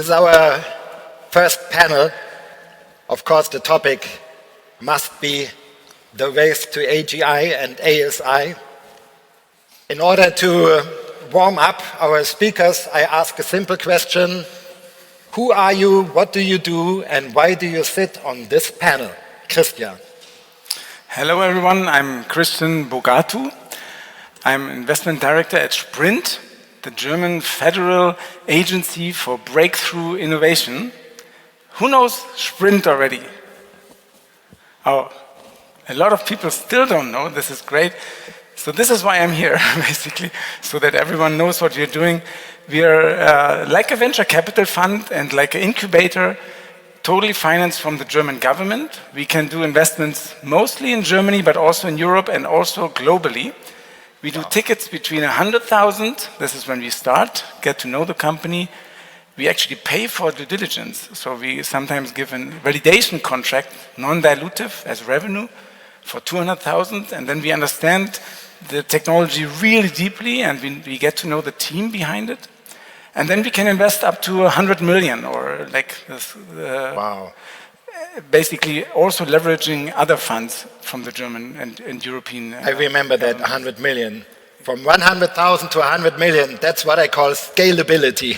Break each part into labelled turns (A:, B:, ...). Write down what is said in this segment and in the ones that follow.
A: This is our first panel. Of course, the topic must be the race to AGI and ASI. In order to warm up our speakers, I ask a simple question. Who are you, what do you do, and why do you sit on this panel? Christian.
B: Hello everyone, I'm Christian Bogatu. I'm investment director at Sprint, the German Federal Agency for Breakthrough Innovation. Who knows Sprint already? Oh, a lot of people still don't know. This is great. So this is why I'm here, basically, so that everyone knows what we're doing. We are like a venture capital fund and like an incubator, totally financed from the German government. We can do investments mostly in Germany, but also in Europe and also globally. We do tickets between 100,000, this is when we start, get to know the company. We actually pay for due diligence. So we sometimes give a validation contract, non-dilutive as revenue for 200,000, and then we understand the technology really deeply and we get to know the team behind it. And then we can invest up to 100 million or like this.
A: Wow.
B: Basically also leveraging other funds from the German and European.
A: I remember that 100 million. From 100,000 to 100 million, that's what I call scalability.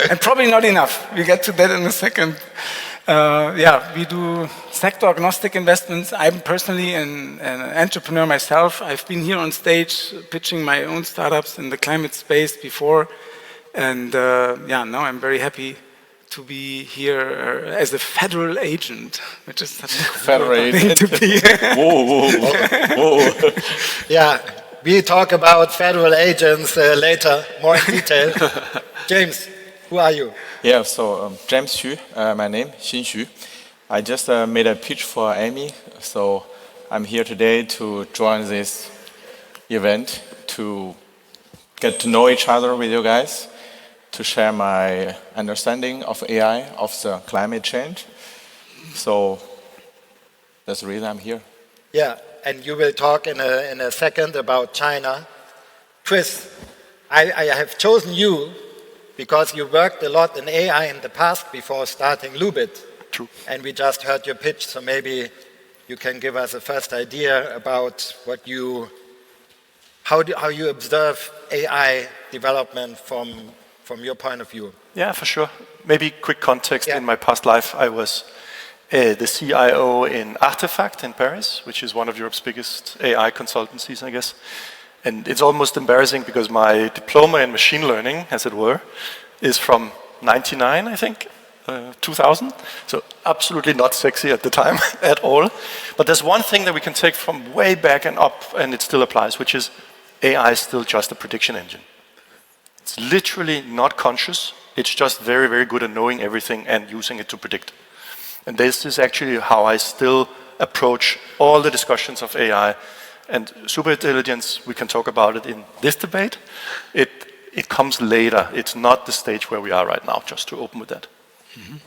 B: And probably not enough. We get to that in a second. We do sector agnostic investments. I'm personally an entrepreneur myself. I've been here on stage pitching my own startups in the climate space before. And now I'm very happy to be here as a federal agent, which is such a
C: federal agent
B: thing to be.
C: Whoa.
A: Yeah, we talk about federal agents later, more in detail. James, who are you?
C: Yeah, so James Xu, my name, Xin Xu. I just made a pitch for Amy, so I'm here today to join this event, to get to know each other with you guys, to share my understanding of AI, of the climate change. So that's the reason I'm here.
A: Yeah, and you will talk in a second about China. Chris, I have chosen you because you worked a lot in AI in the past before starting Lubit.
D: True.
A: And we just heard your pitch, so maybe you can give us a first idea about how you observe AI development from your point of view.
D: Yeah, for sure. Maybe quick context. In my past life, I was the CIO in Artefact in Paris, which is one of Europe's biggest AI consultancies, I guess. And it's almost embarrassing because my diploma in machine learning, as it were, is from 99, I think, 2000. So absolutely not sexy at the time at all. But there's one thing that we can take from way back and up, and it still applies, which is AI is still just a prediction engine. It's literally not conscious. It's just very, very good at knowing everything and using it to predict. And this is actually how I still approach all the discussions of AI. And superintelligence, we can talk about it in this debate. It comes later. It's not the stage where we are right now, just to open with that.
A: Mm-hmm.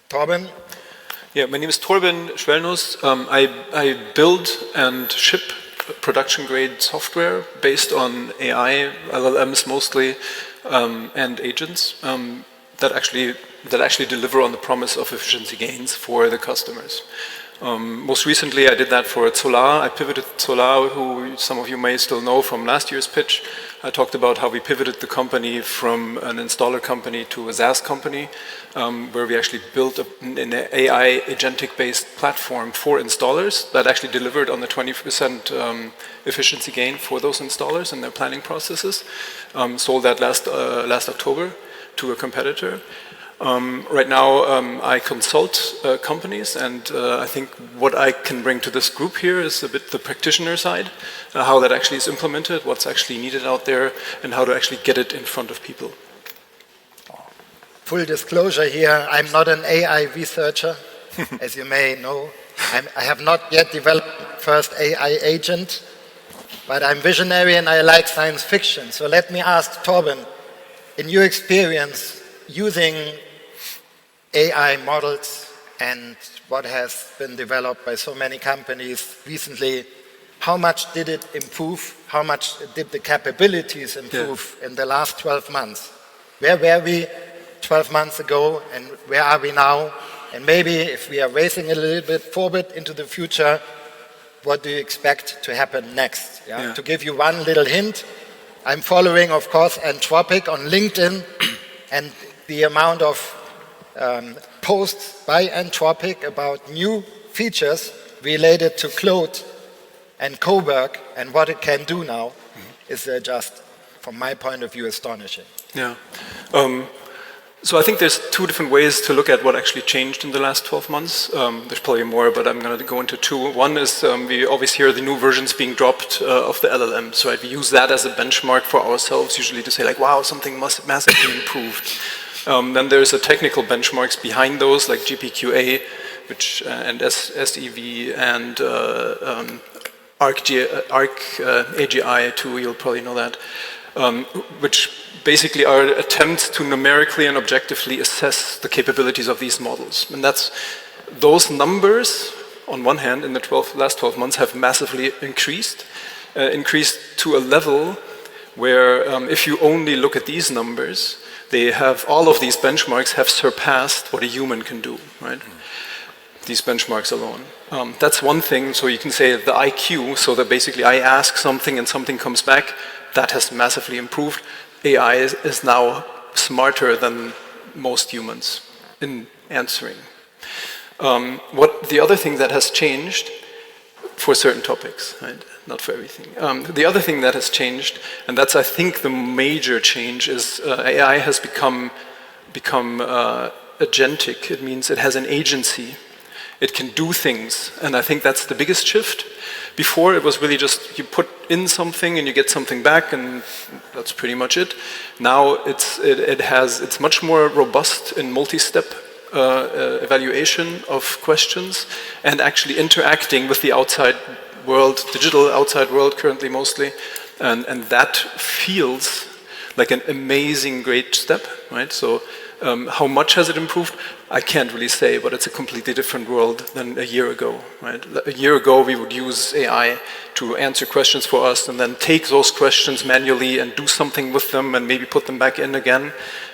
A: Torben?
E: Yeah, my name is Torben Schwellnuss. I build and ship production-grade software based on AI, LLMs mostly, and agents that actually deliver on the promise of efficiency gains for the customers. Most recently, I did that for Solar. I pivoted Solar, who some of you may still know from last year's pitch. I talked about how we pivoted the company from an installer company to a SaaS company, where we actually built an AI agentic-based platform for installers that actually delivered on the 20% efficiency gain for those installers in their planning processes. Sold that last October to a competitor. Right now, I consult companies, and I think what I can bring to this group here is a bit the practitioner side, how that actually is implemented, what's actually needed out there, and how to actually get it in front of people.
A: Full disclosure here, I'm not an AI researcher, as you may know. I have not yet developed the first AI agent, but I'm visionary and I like science fiction. So let me ask Torben, in your experience, using AI models and what has been developed by so many companies recently, how much did it improve? How much did the capabilities improve in the last 12 months? Where were we 12 months ago and where are we now? And maybe if we are racing a little bit forward into the future, what do you expect to happen next? Yeah? To give you one little hint, I'm following, of course, Anthropic on LinkedIn, and the amount of posts by Anthropic about new features related to Claude and co-work and what it can do now is just, from my point of view, astonishing.
E: Yeah. So I think there's two different ways to look at what actually changed in the last 12 months. There's probably more, but I'm going to go into two. One is we always hear the new versions being dropped of the LLMs, right? We use that as a benchmark for ourselves, usually to say like, wow, something must massively improved. Then there's a technical benchmarks behind those, like GPQA, which and SEV and AGI too. You'll probably know that, which basically are attempts to numerically and objectively assess the capabilities of these models. And that's those numbers, on one hand, in the last 12 months have massively increased to a level where if you only look at these numbers, they have, all of these benchmarks have surpassed what a human can do, right? These benchmarks alone. That's one thing, so you can say the IQ, so that basically I ask something and something comes back, that has massively improved. AI is now smarter than most humans in answering. What the other thing that has changed for certain topics, right? Not for everything. The other thing that has changed, and that's I think the major change, is AI has become agentic. It means it has an agency. It can do things, and I think that's the biggest shift. Before it was really just you put in something and you get something back, and that's pretty much it. Now it's much more robust in multi-step evaluation of questions and actually interacting with the outside world, digital outside world currently mostly, and that feels like an amazing great step, right? So how much has it improved? I can't really say, but it's a completely different world than a year ago, right? A year ago, we would use AI to answer questions for us and then take those questions manually and do something with them and maybe put them back in again.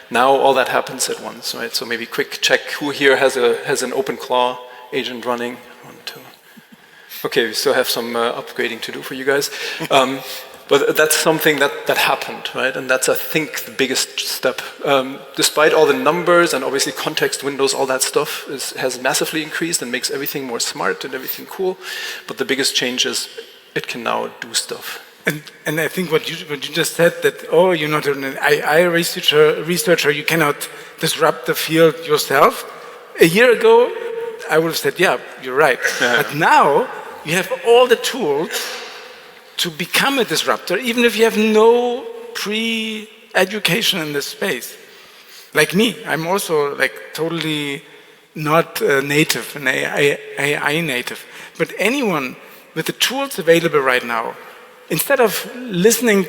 E: Now all that happens at once, right? So maybe quick check who here has an OpenClaw agent running. 1, 2. Okay, we still have some upgrading to do for you guys. But that's something that happened, right? And that's, I think, the biggest step. Despite all the numbers and obviously context windows, all that stuff has massively increased and makes everything more smart and everything cool. But the biggest change is it can now do stuff.
B: And I think what you just said, that, oh, you're not an AI researcher, you cannot disrupt the field yourself. A year ago, I would have said, yeah, you're right. Yeah. But now, you have all the tools to become a disruptor, even if you have no pre-education in this space. Like me, I'm also like totally not native, an AI native. But anyone with the tools available right now, instead of listening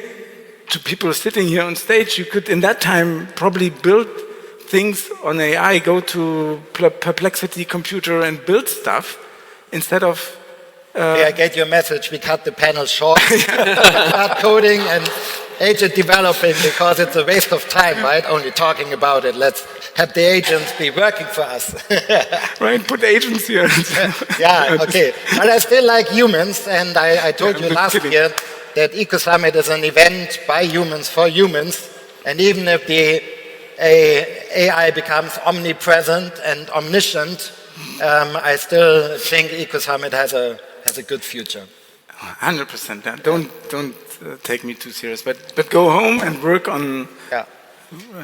B: to people sitting here on stage, you could in that time probably build things on AI, go to Perplexity computer and build stuff instead of
A: I get your message. We cut the panel short. Start coding and agent developing because it's a waste of time, right? Only talking about it. Let's have the agents be working for us.
B: Right, put agents here.
A: Yeah, okay. But I still like humans, and I told you last year that Eco Summit is an event by humans for humans, and even if the AI becomes omnipresent and omniscient, I still think Eco Summit has a good future.
B: 100%. Yeah. Don't take me too serious, but go home and work on.
A: Yeah,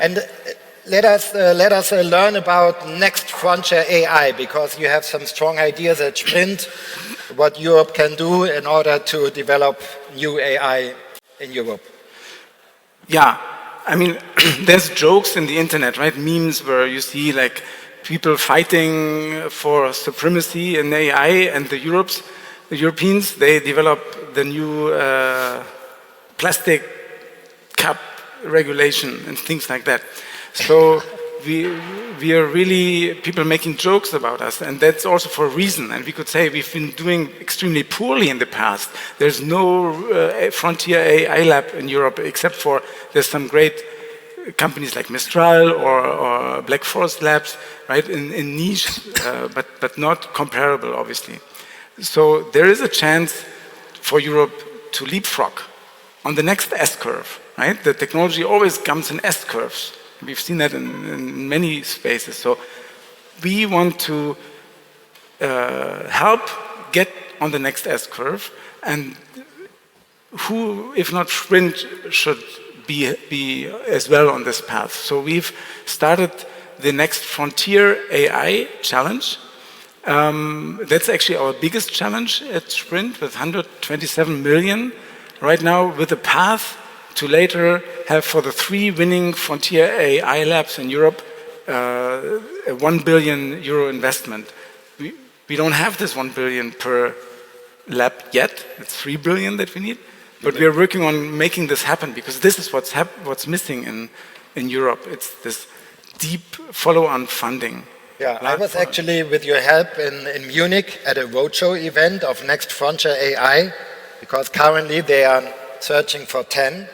A: and let us learn about next frontier AI, because you have some strong ideas at Sprint, what Europe can do in order to develop new AI in Europe.
B: Yeah, I mean, there's jokes in the internet, right? Memes where you see like people fighting for supremacy in AI, and the Europeans, they develop the new plastic cup regulation and things like that. So we are really people making jokes about us, and that's also for a reason. And we could say we've been doing extremely poorly in the past. There's no frontier AI lab in Europe, except for there's some great companies like Mistral or Black Forest Labs, right, in niche, but not comparable, obviously. So there is a chance for Europe to leapfrog on the next S-curve, right? The technology always comes in S-curves. We've seen that in many spaces. So we want to help get on the next S-curve, and who, if not Sprint, should be as well on this path. So we've started the Next Frontier AI Challenge. That's actually our biggest challenge at Sprint with 127 million right now, with a path to later have for the 3 winning Frontier AI labs in Europe a 1 billion euro investment. We don't have this 1 billion per lab yet. It's 3 billion that we need. But we are working on making this happen, because this is what's missing in Europe. It's this deep follow-on funding.
A: Yeah, I was actually with your help in Munich at a roadshow event of Next Frontier AI, because currently they are searching for 10,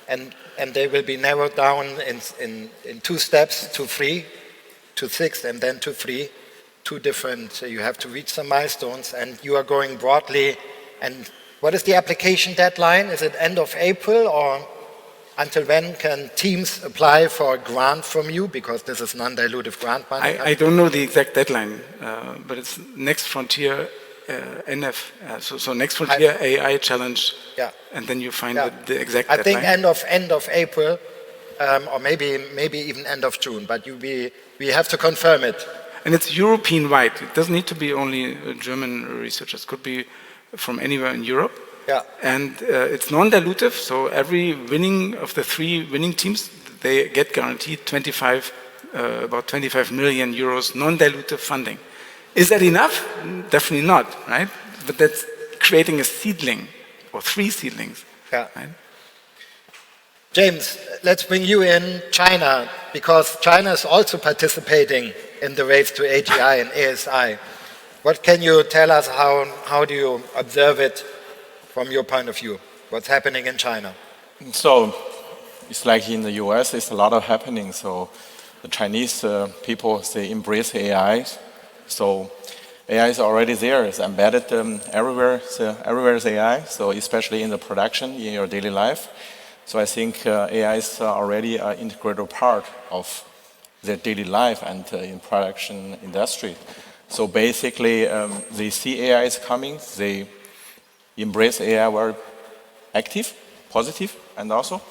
A: and they will be narrowed down in 2 steps, to 3, to 6, and then to 3. 2 different, you have to reach some milestones, and you are going broadly. And what is the application deadline? Is it end of April, or until when can teams apply for a grant from you? Because this is non-dilutive grant money.
B: I don't know the exact deadline, but it's Next Frontier NF. So Next Frontier AI Challenge.
A: Yeah.
B: And then you find the exact
A: I
B: deadline.
A: think end of April, or maybe even end of June. But we have to confirm it.
B: And it's European-wide. It doesn't need to be only German researchers. It could be from anywhere in Europe.
A: Yeah.
B: And it's non-dilutive, so every winning of the 3 winning teams, they get guaranteed about 25 million euros non-dilutive funding. Is that enough? Definitely not, right? But that's creating a seedling, or 3 seedlings.
A: Yeah.
B: Right?
A: James, let's bring you in. China, because China is also participating in the race to AGI and ASI. What can you tell us? How do you observe it from your point of view? What's happening in China?
C: So it's like in the US, there's a lot of happening. So the Chinese people, they embrace AI. So AI is already there. It's embedded everywhere. So everywhere is AI. So especially in the production, in your daily life. So I think AI is already an integral part of their daily life and in production industry. So basically, they see AI is coming. They embrace AI very active, positive, and also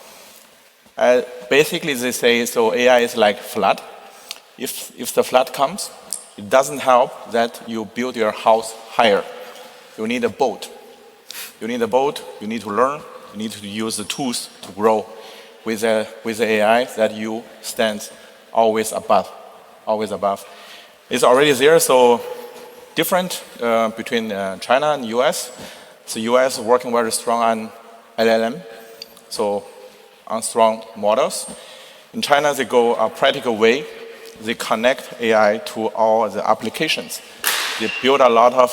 C: basically they say, so AI is like flood. If the flood comes, it doesn't help that you build your house higher. You need a boat. You need a boat. You need to learn. You need to use the tools to grow with the AI that you stand always above, always above. It's already there. So different between China and US. So US is working very strong on LLM, so on strong models. In China, they go a practical way. They connect AI to all the applications. They build a lot of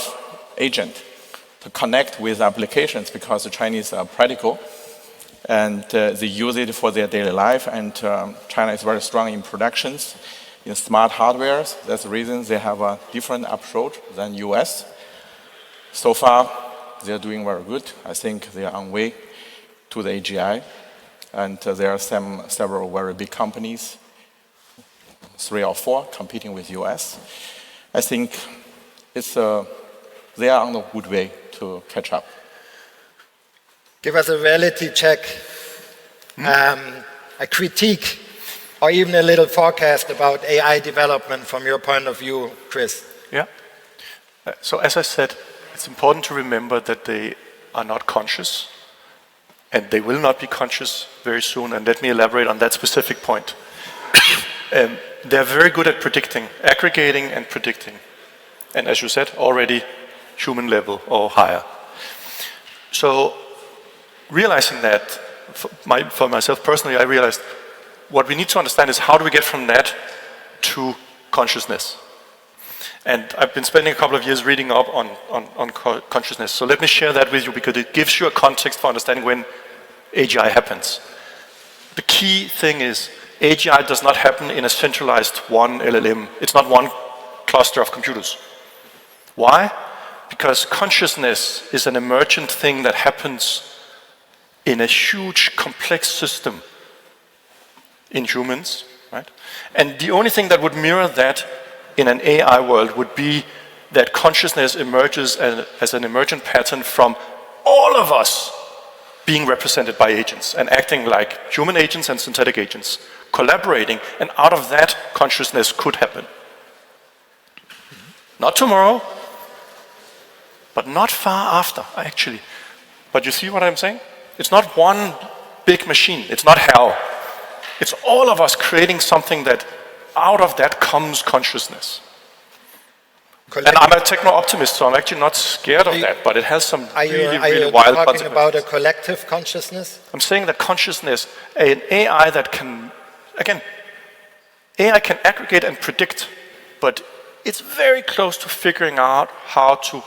C: agents to connect with applications, because the Chinese are practical and they use it for their daily life. And China is very strong in productions, in smart hardware. That's the reason they have a different approach than US. So far, they're doing very good. I think they are on way to the AGI. And there are several very big companies, 3 or 4, competing with US. I think they are on a good way to catch up.
A: Give us a reality check, a critique, or even a little forecast about AI development from your point of view, Chris.
D: Yeah. So as I said, it's important to remember that they are not conscious, and they will not be conscious very soon. And let me elaborate on that specific point. They're very good at predicting, aggregating and predicting. And as you said, already human level or higher. So realizing that, for myself personally, I realized what we need to understand is how do we get from that to consciousness. And I've been spending a couple of years reading up on consciousness. So let me share that with you, because it gives you a context for understanding when AGI happens. the key thing is AGI does not happen in a centralized one LLM. It's not one cluster of computers. Why? Because consciousness is an emergent thing that happens in a huge, complex system in humans, right? And the only thing that would mirror that in an AI world would be that consciousness emerges as an emergent pattern from all of us being represented by agents and acting like human agents and synthetic agents, collaborating, and out of that, consciousness could happen. Not tomorrow, but not far after, actually. But you see what I'm saying? It's not one big machine. It's not hell. It's all of us creating something that out of that comes consciousness. And I'm a techno-optimist, so I'm actually not scared of that, but it has some really wild consequences.
A: Are you talking about a collective consciousness?
D: I'm saying that consciousness, an AI that can, again, AI can aggregate and predict, but it's very close to figuring out how to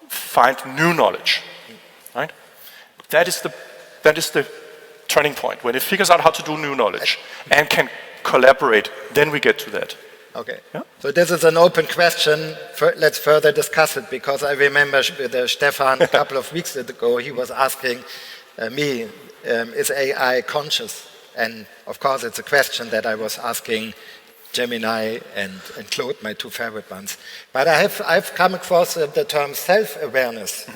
D: find new knowledge, right? That is the turning point. When it figures out how to do new knowledge and can collaborate, then we get to that.
A: Okay. Yeah? So this is an open question. Let's further discuss it, because I remember with Stefan a couple of weeks ago, he was asking me, is AI conscious? And of course, it's a question that I was asking Gemini and Claude, my two favorite ones. But I've come across the term self-awareness,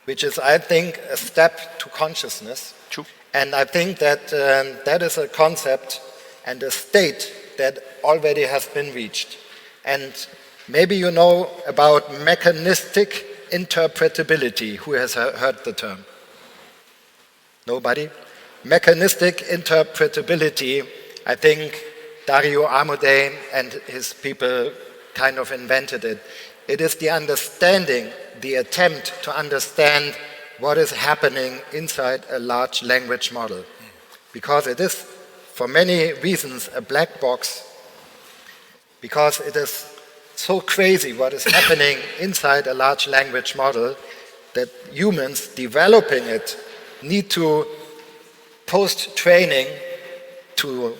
A: which is, I think, a step to consciousness.
D: True.
A: And I think that that is a concept and a state that already has been reached. And maybe you know about mechanistic interpretability. Who has heard the term? Nobody? Mechanistic interpretability, I think Dario Amodei and his people kind of invented it. It is the understanding, the attempt to understand what is happening inside a large language model. Because it is, for many reasons, a black box, because it is so crazy what is happening inside a large language model that humans developing it need to post-training to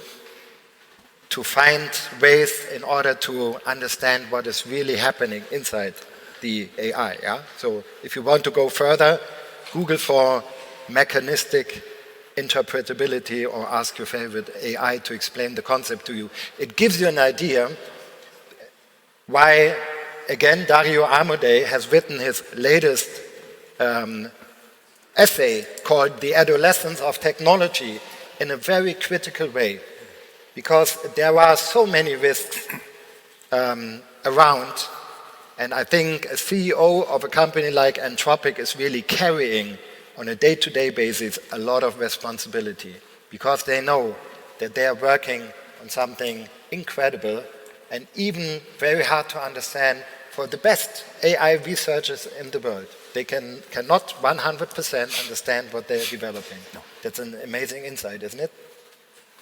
A: find ways in order to understand what is really happening inside the AI. Yeah? So if you want to go further, Google for mechanistic interpretability or ask your favorite AI to explain the concept to you. It gives you an idea why, again, Dario Amodei has written his latest essay called The Adolescence of Technology in a very critical way. Because there are so many risks around, and I think a CEO of a company like Anthropic is really carrying on a day-to-day basis a lot of responsibility, because they know that they are working on something incredible and even very hard to understand for the best AI researchers in the world. They cannot 100% understand what they're developing. No. That's an amazing insight, isn't it?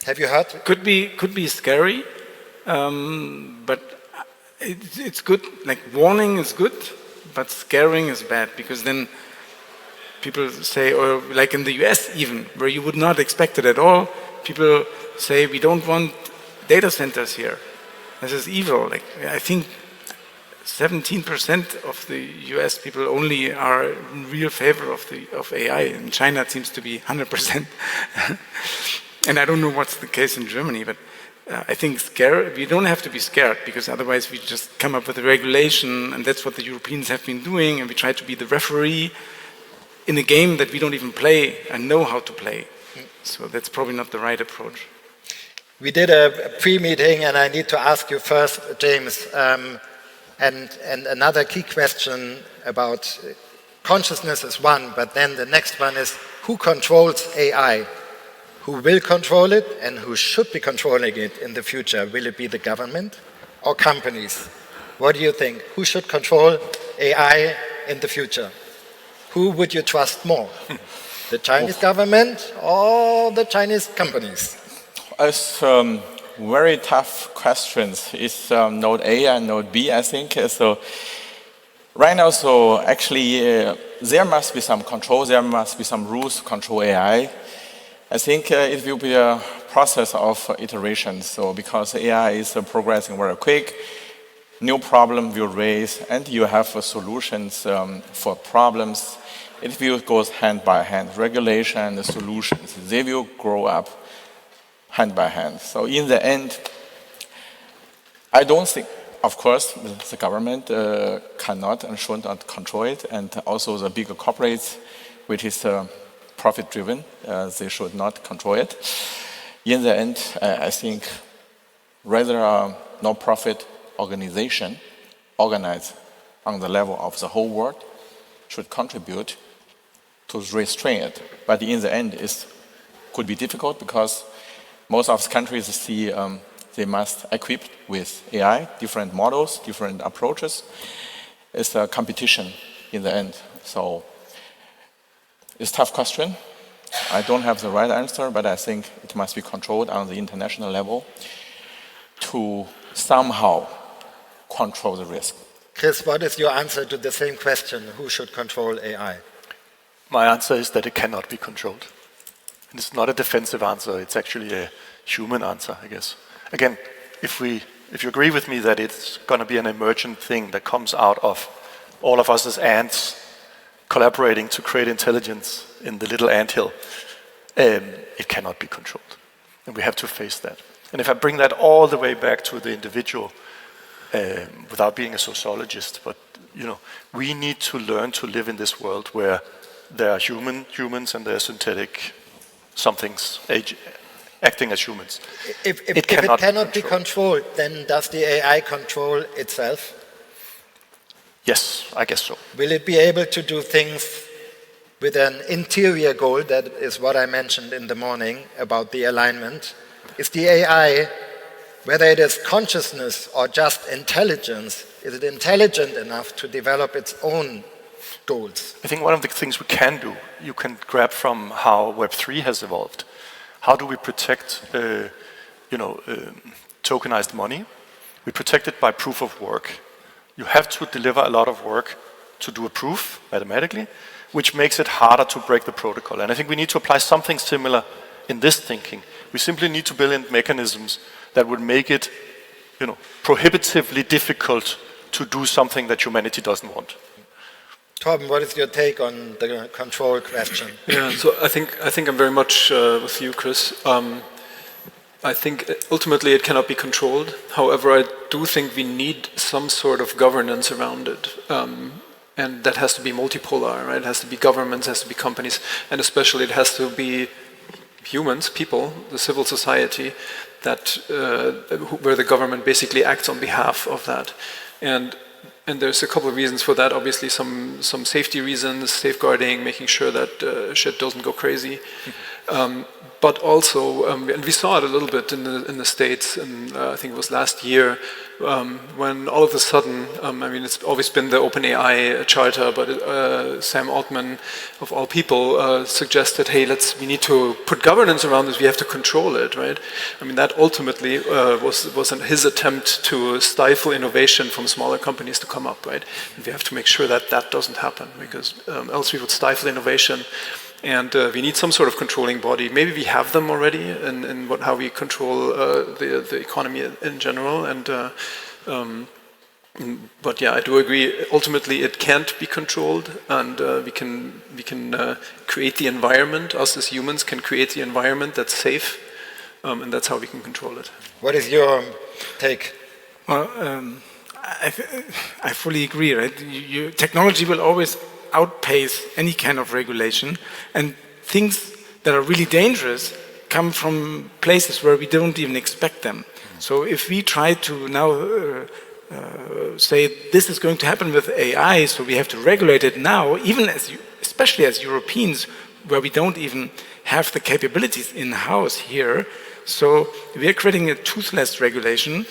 A: Have you heard?
B: Could be scary, but it's good. Like, warning is good, but scaring is bad, because then people say, or like in the US even, where you would not expect it at all, people say, we don't want data centers here. This is evil. Like, I think 17% of the US people only are in real favor of AI. In China, it seems to be 100%. And I don't know what's the case in Germany, but I think we don't have to be scared, because otherwise we just come up with a regulation, and that's what the Europeans have been doing, and we try to be the referee in a game that we don't even play and know how to play. So that's probably not the right approach.
A: We did a pre-meeting, and I need to ask you first, James, and another key question about consciousness is one, but then the next one is, who controls AI? Who will control it, and who should be controlling it in the future? Will it be the government or companies? What do you think? Who should control AI in the future? Who would you trust more? The Chinese government or the Chinese companies?
C: It's very tough questions. It's node A and node B, I think. So right now, so actually, there must be some control. There must be some rules to control AI. I think it will be a process of iteration. So because AI is progressing very quick, new problem will raise, and you have solutions for problems. It will go hand by hand. Regulation and solutions, they will grow up hand by hand. So in the end, I don't think, of course, the government cannot and should not control it, and also the bigger corporates, which is profit-driven, they should not control it. In the end, I think rather a no-profit organization organized on the level of the whole world should contribute to restrain it. But in the end, it could be difficult because most of the countries see they must equip with AI, different models, different approaches. It's a competition in the end. So it's a tough question. I don't have the right answer, but I think it must be controlled on the international level to somehow control the risk.
A: Chris, what is your answer to the same question? Who should control AI?
D: My answer is that it cannot be controlled. And it's not a defensive answer, it's actually a human answer, I guess. Again, if you agree with me that it's going to be an emergent thing that comes out of all of us as ants collaborating to create intelligence in the little anthill, it cannot be controlled. And we have to face that. And if I bring that all the way back to the individual, without being a sociologist, but we need to learn to live in this world where there are humans and there are synthetic somethings acting as humans.
A: If it cannot be controlled, then does the AI control itself?
D: Yes, I guess so.
A: Will it be able to do things with an interior goal? That is what I mentioned in the morning about the alignment. Is the AI, whether it is consciousness or just intelligence, is it intelligent enough to develop its own goals?
D: I think one of the things we can do, you can grab from how Web3 has evolved. How do we protect, tokenized money? We protect it by proof of work. You have to deliver a lot of work to do a proof mathematically, which makes it harder to break the protocol. And I think we need to apply something similar in this thinking. We simply need to build in mechanisms that would make it, prohibitively difficult to do something that humanity doesn't want.
A: Torben, what is your take on the control question?
E: Yeah, so I think I'm very much with you, Chris. I think ultimately it cannot be controlled. However, I do think we need some sort of governance around it. And that has to be multipolar, right? It has to be governments, it has to be companies, and especially it has to be humans, people, the civil society, that where the government basically acts on behalf of that. And there's a couple of reasons for that. Obviously, some safety reasons, safeguarding, making sure that shit doesn't go crazy. But also, and we saw it a little bit in the States, and I think it was last year, when all of a sudden, it's always been the OpenAI charter, but Sam Altman, of all people, suggested, hey, we need to put governance around this, we have to control it, right? That ultimately was his attempt to stifle innovation from smaller companies to come up, right? And we have to make sure that that doesn't happen, because else we would stifle innovation. And we need some sort of controlling body. Maybe we have them already in how we control the economy in general. But yeah, I do agree. Ultimately, it can't be controlled, and we can create the environment. Us as humans can create the environment that's safe, and that's how we can control it.
A: What is your take?
B: Well, I fully agree. Right, technology will always outpace any kind of regulation, and things that are really dangerous come from places where we don't even expect them. So if we try to now say this is going to happen with AI, so we have to regulate it now, especially as Europeans, where we don't even have the capabilities in-house here, so we are creating a toothless regulation,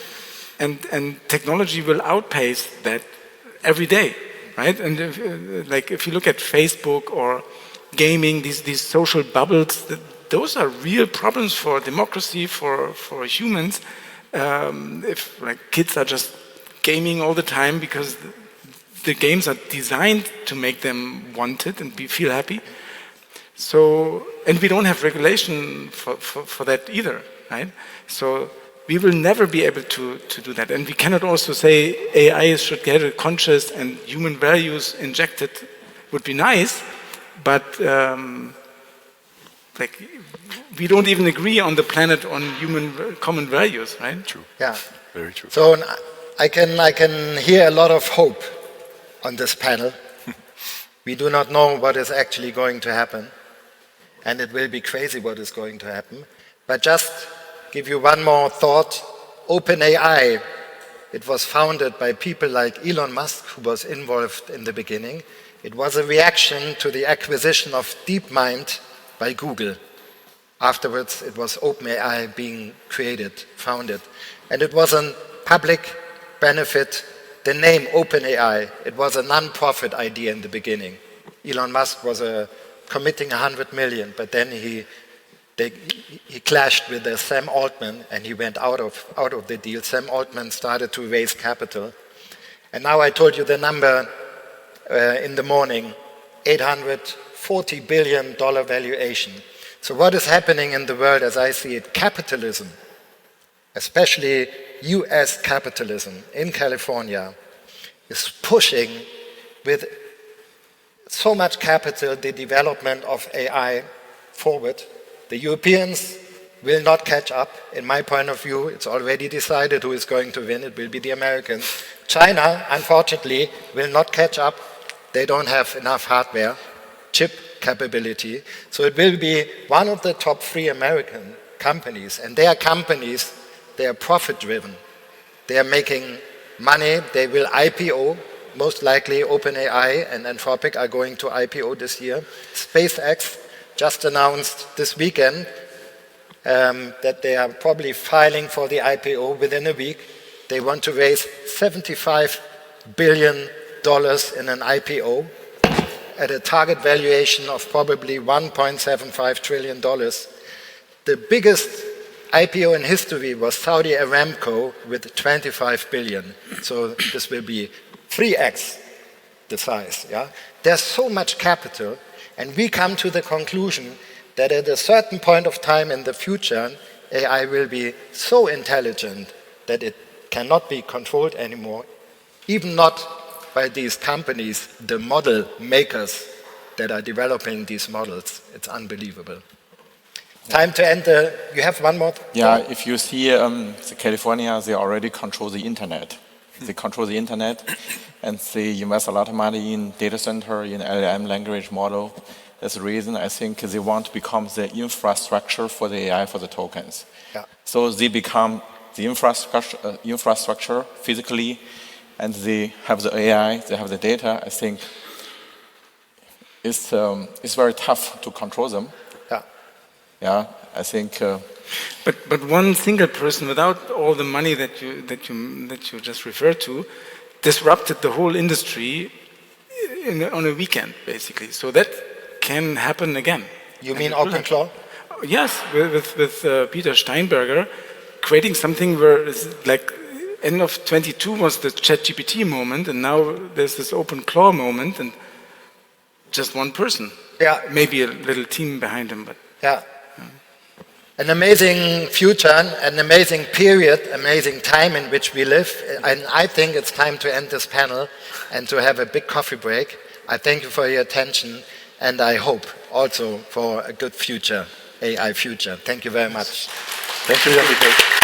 B: and technology will outpace that every day. Right, and if you look at Facebook or gaming, these social bubbles, those are real problems for democracy, for humans. If kids are just gaming all the time because the games are designed to make them want it and feel happy. So and we don't have regulation for that either, right? So we will never be able to do that. And we cannot also say AI should get a conscious and human values injected. Would be nice, but like we don't even agree on the planet on human common values, right?
D: True.
A: Yeah.
D: Very true.
A: So I can hear a lot of hope on this panel. We do not know what is actually going to happen, and it will be crazy what is going to happen. But just give you one more thought. OpenAI, it was founded by people like Elon Musk, who was involved in the beginning. It was a reaction to the acquisition of DeepMind by Google. Afterwards, it was OpenAI being created, founded. And it was a public benefit. The name OpenAI, it was a non-profit idea in the beginning. Elon Musk was committing 100 million, but then he clashed with Sam Altman and he went out of the deal. Sam Altman started to raise capital. And now I told you the number in the morning, $840 billion valuation. So what is happening in the world as I see it? Capitalism, especially US capitalism in California, is pushing with so much capital the development of AI forward. The Europeans will not catch up. In my point of view, it's already decided who is going to win. It will be the Americans. China, unfortunately, will not catch up. They don't have enough hardware, chip capability. So it will be one of the top 3 American companies. And they are companies, they are profit-driven. They are making money. They will IPO. Most likely OpenAI and Anthropic are going to IPO this year. SpaceX just announced this weekend that they are probably filing for the IPO within a week. They want to raise $75 billion in an IPO at a target valuation of probably $1.75 trillion. The biggest IPO in history was Saudi Aramco with 25 billion. So this will be 3x the size. Yeah? There's so much capital, and we come to the conclusion that at a certain point of time in the future, AI will be so intelligent that it cannot be controlled anymore, even not by these companies, the model makers that are developing these models. It's unbelievable. Time to end you have one more?
C: Yeah, if you see the California, they already control the internet. They control the internet, and they invest a lot of money in data center, in LLM language model. That's the reason I think they want to become the infrastructure for the AI, for the tokens.
A: Yeah.
C: So they become the infrastructure physically, and they have the AI, they have the data. I think it's very tough to control them.
A: Yeah.
C: Yeah, I think.
B: But one single person, without all the money that you just referred to, disrupted the whole industry on a weekend, basically. So that can happen again.
A: You mean OpenClaw?
B: Yes, with Peter Steinberger, creating something where it's like end of 22 was the ChatGPT moment, and now there's this OpenClaw moment, and just one person.
A: Yeah.
B: Maybe a little team behind him, but.
A: Yeah. An amazing future, an amazing period, amazing time in which we live. And I think it's time to end this panel and to have a big coffee break. I thank you for your attention, and I hope also for a good future, AI future. Thank you very much.
D: Thank you, Jan.